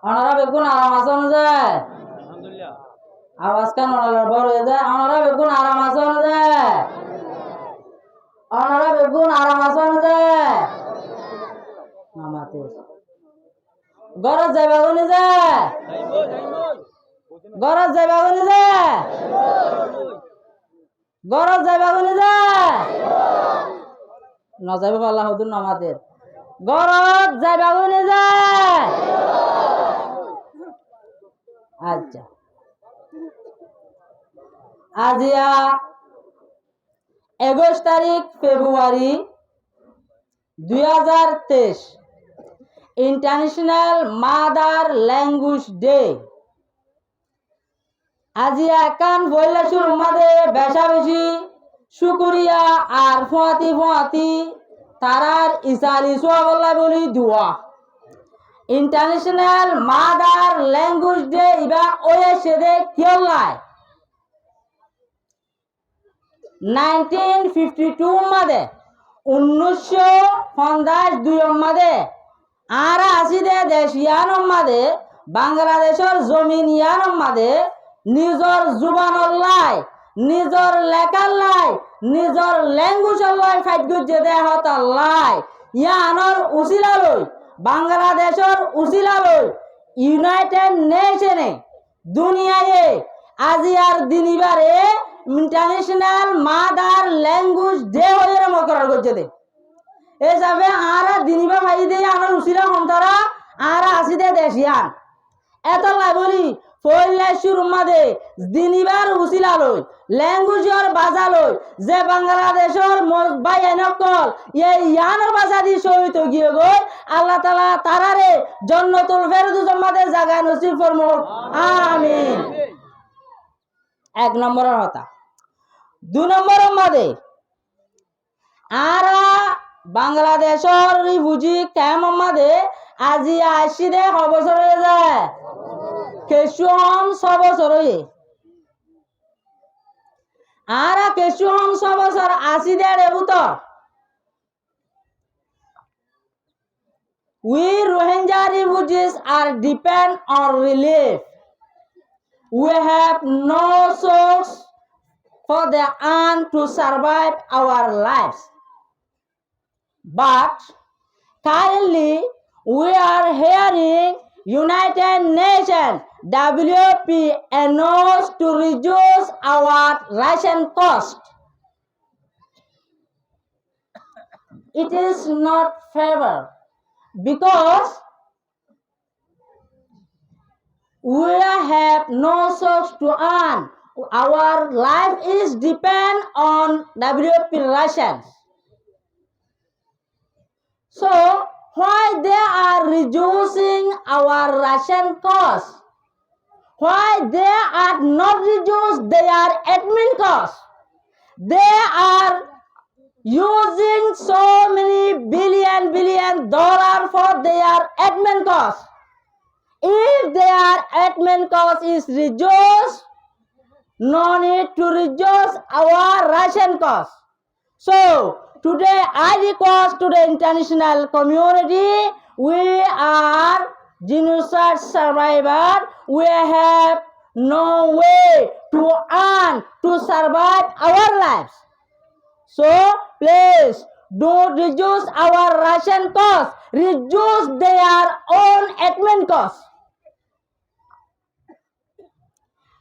অনারা বেগুন আরাম আছেন যে আওয়াজ কেন অনারা বড় হয়ে যায় অনারা বেগুন আরাম আছেন যে অনারা বেগুন আরাম আছেন যে মামাতে গরজ যাইবা গনি যে গরজ যাইবা গনি যে গরজ যাইবা গনি যে ন যাইবা পাল্লা হদুন নামাতে গরজ যাইবা গনি যে আচ্ছা আজিয়া 21 তারিখ ফেব্রুয়ারি 2023 ইন্টারন্যাশনাল মাদার ল্যাঙ্গুয়েজ ডে আজিয়া কান বইলাসুর মাদে বেশা বেশি শুকুরিয়া আর ফুয়াতি ফুয়াতি তারার ইসালি সোয়াবল্লা বলি দুয়া ইন্টারন্যাশনাল মাদার ল্যাঙ্গুয়েজ ডে ইবা ওয়ে সেদে কিয়লাই 1952 মাদে 1952 মাদে আর আসিদে দেশ ইয়ানম মাদে বাংলাদেশের জমিন ইয়ানম মাদে নিজর জুবানল্লাই নিজর লেখাল্লাই নিজর ল্যাঙ্গুয়েজল্লাই ফাইট গুজে দে হতাল্লাই ইয়ানর উসিলালই বাংলাদেশের উসিলালই ইউনাইটেড নেশনে দুনিয়ায় আজি আর দিনিবারে ইন্টারন্যাশনাল মাদার ল্যাঙ্গুয়েজ ডে হয়ে মকরার করছে দে এ যাবে আর দিনিবা ভাই দিয়ে আনার উসিলা হন্তারা আর আসি দে দেশিয়ান এত লাই বলি ফইলে শুরুমাদে দিনিবার উসিলা লই ল্যাঙ্গুয়েজর বাজা লই যে বাংলাদেশের ভাই এনকল এই ইয়ানোর বাজা দি শহীদ গিয়ে গই আল্লাহ তাআলা তারারে জান্নাতুল ফেরদৌস মাদে জায়গা নসিব ফরমাক আমিন এক নম্বরের কথা 2 নম্বরের মাদে আরা বাংলাদেশের রিফিউজি ক্যাম্প মাদে আজি আসি দে বছর হয়ে যায় কেশুহম 6 বছর হয়ে আরা কেশুহম 6 বছর আসি দে রেবুতর we Rohingya refugees are depend on relief. We have no source for the earn to survive our lives. But currently we are hearing United Nations WFP announced to reduce our ration cost. It is not fair because we have no source to earn. Our life is depend on WFP rations. So why they are reducing our ration cost? Why they are not reduce their admin cost? They are using so many billion dollar for their admin cost. If their admin cost is reduced, no need to reduce our ration cost. So today I request to the international community, we are genocide survivor, we have no way to earn to survive our lives. So please don't reduce our ration cost, reduce their own admin cost.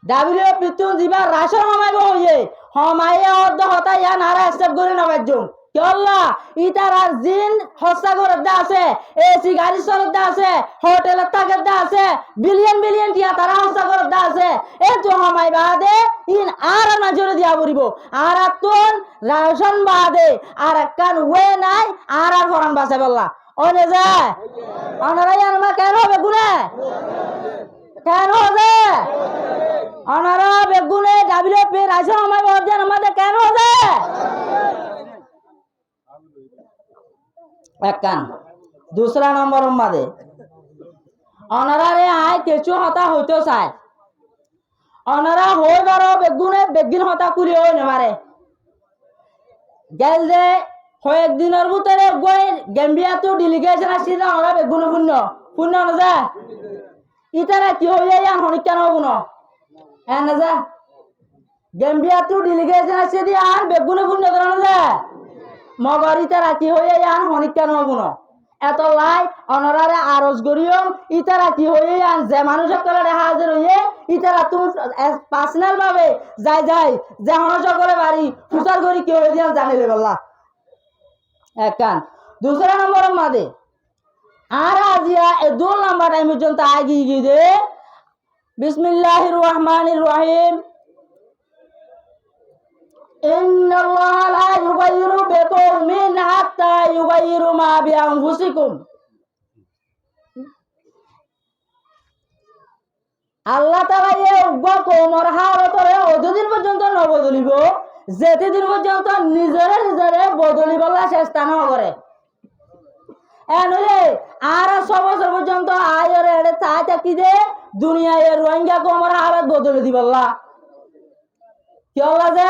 WFP তো দিবা ration হমাইব হইয়ে হমাইয়া অর্ধ হতা ইয়া নারা step করে নবাজুম কি আল্লাহ ইতার আর জিন হস্তা করে দা আছে এসি গাড়ি চলত দা আছে হোটেলত থাকে দা আছে বিলিয়ন টিয়া তারা হস্তা করে দা আছে এ তো হমাই বাদে ইন আর না জোরে দিয়া পড়িব আর তুন রাশন বাদে আর কান ওয়ে নাই আর ফরান বাসে বললা ওনে যায় অনারাই আনমা কেন হবে গুনে কেন হবে অনারা বেগুনে WFP রাশন আমার বর্জন আমাদের কেন হবে এক কান दूसरा নম্বর মাদে অনারা রে আই কিছু হতা হইতো চাই অনারা হই বারো বেগুনে বেগিন হতা কুলি হই নেবারে গেল যে কয়েকদিনের ভিতরে গই গেম্বিয়া তো ডেলিগেশন আসছিল আমরা বেগুনে শূন্য না যায় ইতারা কি হইয়া ইয়ান হনিক কেন গুণ হ্যাঁ না যা গেম্বিয়া তু ডেলিগেশন আছে দি আর বেগুনে পুণ্য করানো যায় মগর ইতারা কি হইয়া ইয়ান হনিক কেন গুণ এত লাই অনরারে আরজ করিয়ম ইতারা কি হইয়া ইয়ান যে মানুষের কলে হাজির হইয়ে ইতারা তুমি পার্সোনাল ভাবে যাই যাই যে সকলে বাড়ি প্রচার করি কি হয়ে দিয়ান জানিলে বললা একান दूसरा नंबर मादे আর আজিয়া এ 2 নাম্বার টাইম পর্যন্ত আগি গিয়ে বিসমিল্লাহির রহমানির রহিম ইন্নাল্লাহা লা ইউগাইরু বিকওমিন হাত্তা ইউগাইরু মা বিআনফুসিকুম আল্লাহ তাআলা এই উগ্র কওমর হালতরে অতদিন পর্যন্ত নবদলিব যেদিন পর্যন্ত নিজরে নিজরে বদলিবলা চেষ্টা না করে এনলে আর 6 বছর পর্যন্ত আয়রে এড়ে চাইতে কি দে দুনিয়ায় রোহিঙ্গা কমর হালত বদলে দিবল্লা কি হলা যে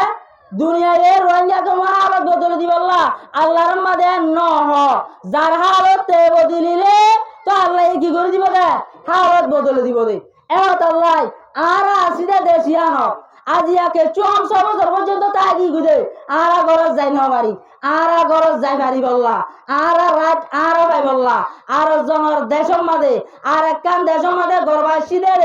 দুনিয়ায় রোহিঙ্গা কমর হালত বদলে দিবল্লা আল্লাহর মাদে ন হ যার হালতে বদলিলে তো আল্লাহ কি করে দিব দে হালত বদলে দিব দে এত আল্লাহ আর আসিদে দেশিয়ানো আজিয়াকে 6 বছর পর্যন্ত তাগি গুদে আরা গরজ যাই না পারি আরা গরজ যাই পারি বললা আরা রাত আরা ভাই বললা আর জনের দেশের মাঝে আর একখান দেশের মাঝে গর্বাসী দে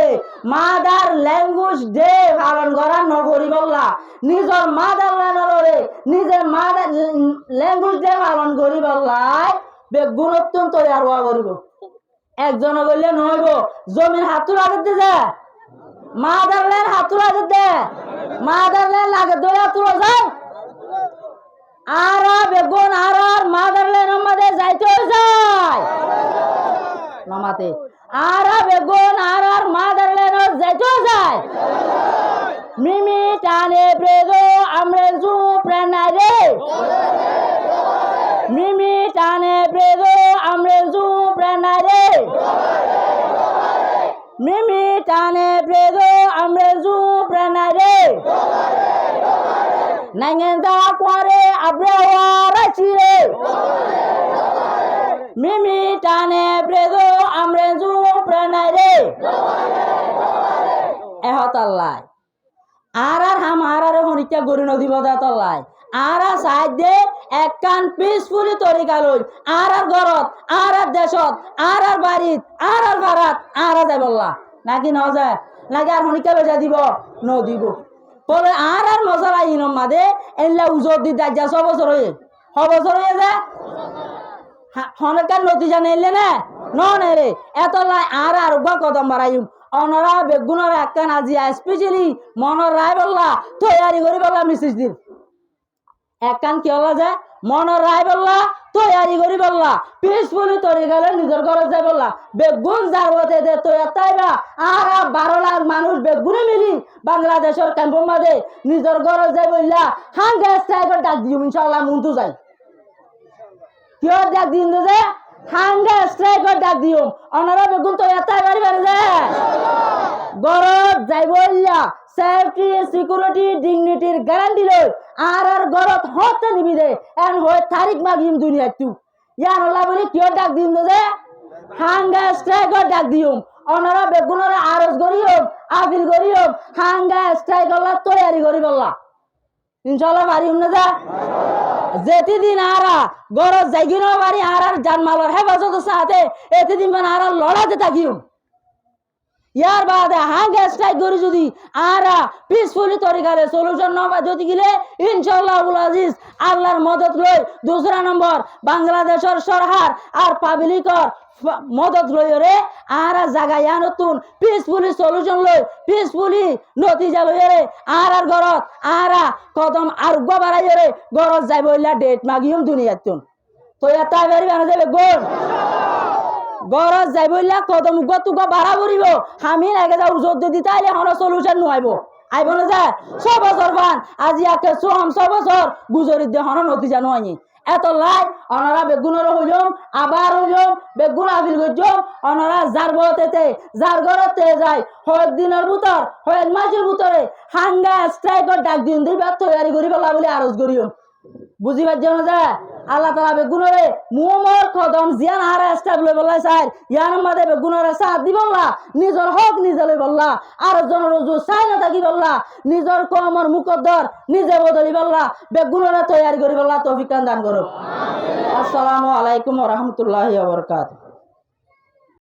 মাদার ল্যাঙ্গুয়েজ ডে পালন করা নগরী বললা নিজের মাদার ল্যাঙ্গুয়েজে নিজের মাদার ল্যাঙ্গুয়েজ ডে পালন করি বললাই বেগুণত্ব তৈয়ার হওয়া করিব একজন বললে নহইব জমির হাতুর আগে দে মাদারল্যান্ড হাতুরা দে মাদারল্যান্ড লাগে দয়া তুলো যায় আরা বেগুন আরার মাদারল্যান্ড আমাদে যাইতে যায় নামাতে আরা বেগুন আরার মাদারল্যান্ড যাইতে যায় মিমি টানে প্রেদো আমরে জু প্রেনারে মিমি টানে প্রেদো আমরে জু প্রেনারে মিমি টানে প্রেদো আমরেজু প্রেনারে নাইঙ্গেন্দা কোয়ারে আব্রেওয়ারা চিরে মিমি টানে প্রেদো আমরেজু প্রেনারে এহতাল্লাই আর হাম আর হনিকা গরি নদী বদা তল্লাই আর সাইডে একখান পিসফুলি তরিকা লই আর ঘরত আর দেশত আর বাড়িত আর ভাড়াত আর যাই বললা নাকি ন যায় নাকি আর হনিকা লই যা দিব ন দিব বলে আর মশলা ইনম মাদে এলা উজর দি দাজ্জা 6 বছর হয়ে যা হনকার নতিজা নেইলে না ন রে এত লাই আর কদম বাড়াইম অনরা বেগুনের একখান আজিয়া স্পেশালি মনের রায় বললা তৈয়ারি করি বললা মিসিস দিন একখান কি হলা যায় মনের রায় বললা তৈয়ারি করি বললা পিসফুলি তৈরি গেলে নিজের ঘরে যাই বললা বেগুন যাবতে দে তৈয়ার তাইবা আর 12 লাখ মানুষ বেগুনে মিলি বাংলাদেশের ক্যাম্পের মাঝে নিজের ঘরে যাই বললা হাঙ্গে স্ট্রাইকার ডাক দিও ইনশাআল্লাহ মুন্তু যাই কিয় ডাক দিন যে হাঙ্গে স্ট্রাইকার ডাক দিও অনারা বেগুন তৈয়ার তাইবারি বারে যায় গরত যাইবইয়া সেফটি সিকিউরিটি ডিগনিটির গ্যারান্টি লই আর গরত হতে নিবি দে এন হয় তারিখ মাগিম দুনিয়া তু ইয়ান হলা বলি কিয় ডাক দিন দে হাঙ্গা স্ট্রাইকার ডাক দিও অনারা বেগুনরে আরজ করিও আপিল করিও হাঙ্গা স্ট্রাইকার তৈয়ারি করি বললা ইনশাআল্লাহ বাড়ি না যা যেতি দিন আরা গরত যাইগিনো বাড়ি আর জানমালর হেফাজত সাথে এতি দিন মানে আর লড়াতে থাকিও ইয়ার বাদে হাঙ্গে স্ট্রাইক করি যদি আরা পিসফুলি তরিকারে সলিউশন না যদি গিলে ইনশাআল্লাহ আবুল আজিজ আল্লাহর মদত লই 2 নম্বর বাংলাদেশের সরকার আর পাবলিকর মদত লই রে আরা জায়গা নতুন পিসফুলি সলিউশন লই পিসফুলি নতিজা লই রে আর ঘরত আরা কদম আর বাড়াই রে ঘরত যাই বইলা ডেট মাগিম দুনিয়াতুন তো এটা বেরি বানা যাবে গোল গরজ যাই বললা কদম গতুক বাড়া বরিব আমি আগে যা উজত দি তাইলে হন সলিউশন নইব আইব না যা 6 বছর বান আজি আকে 6 বছর গুজরি দে হন নতিজা নই এত লাই অনারা বেগুনর হইম আবার হইম বেগুন আবিল গজম অনারা জার বতেতে জার গরতে যায় হয় দিনের ভিতর হয় মাসের ভিতরে হাঙ্গা স্ট্রাইকার ডাক দিন দিবা তৈয়ারি করি বলা বলি আরজ করিও বুঝি পাচ্ছেন যে আল্লাহ তালা বেগুনরে মুমর কদম জিয়ান হারা স্টাবলে বললা স্যার ইয়ার মাঝে বেগুনরে সাথ দি বললা নিজের হক নিজে লই বললা আর জনের রুজু চাই না থাকি বললা নিজের কমর মুকদ্দর নিজে বদলি বললা বেগুনরে তৈয়ারি করি বললা তৌফিক দান করো। আসসালামু আলাইকুম ওয়া রাহমাতুল্লাহি ওয়া বারাকাতুহু।